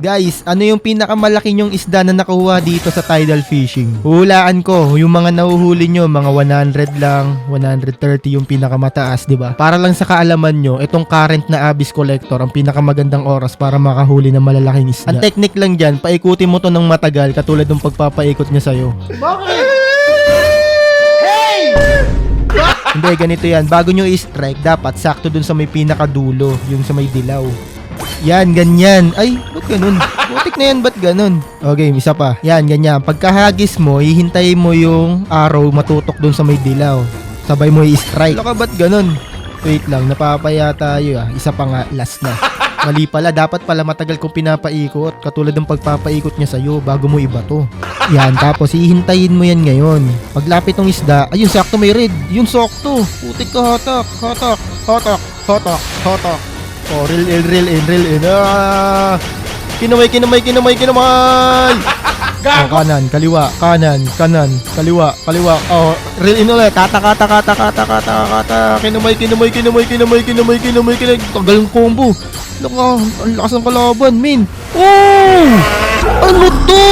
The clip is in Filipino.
Guys, ano yung pinakamalaki nyong isda na nakuha dito sa tidal fishing? Hulaan ko, yung mga nahuhuli nyo, mga 100 lang, 130 yung pinakamataas, di ba? Para lang sa kaalaman nyo, itong current na Abyss Collector, ang pinakamagandang oras para makahuli ng malalaking isda. Ang technique lang dyan, paikutin mo to ng matagal, katulad ng pagpapaikot niya sa'yo. Bakit? Hindi, ganito yan. Bago nyo i-strike, dapat sakto dun sa may pinakadulo, yung sa may dilaw. Yan, ganyan. Ay, ba't ganun? Butik na yan, ba't ganun? Okay, isa pa. Yan, ganyan. Pagkahagis mo, hihintayin mo yung arrow matutok dun sa may dilaw. Sabay mo i-strike. Wala ka, ba't ganun? Wait lang, napapaya tayo ah. Isa pa nga, last na. Mali pala, dapat pala matagal kong pinapaikot. Katulad ng pagpapaikot niya sa'yo bago mo ibato. Yan, tapos hihintayin mo yan ngayon. Paglapit ng isda, ayun, sakto may red. Yun, sakto. Putik ka, hatak, hatak, hatak, hatak, hatak. Oh, reel in. Kinamay. Oh, kanan, kaliwa, kaliwa. Oh, reel in ulit. Kata. Kinamay. Tagal ng combo. Ang lakas ng kalaban, min. Oh! Ano to?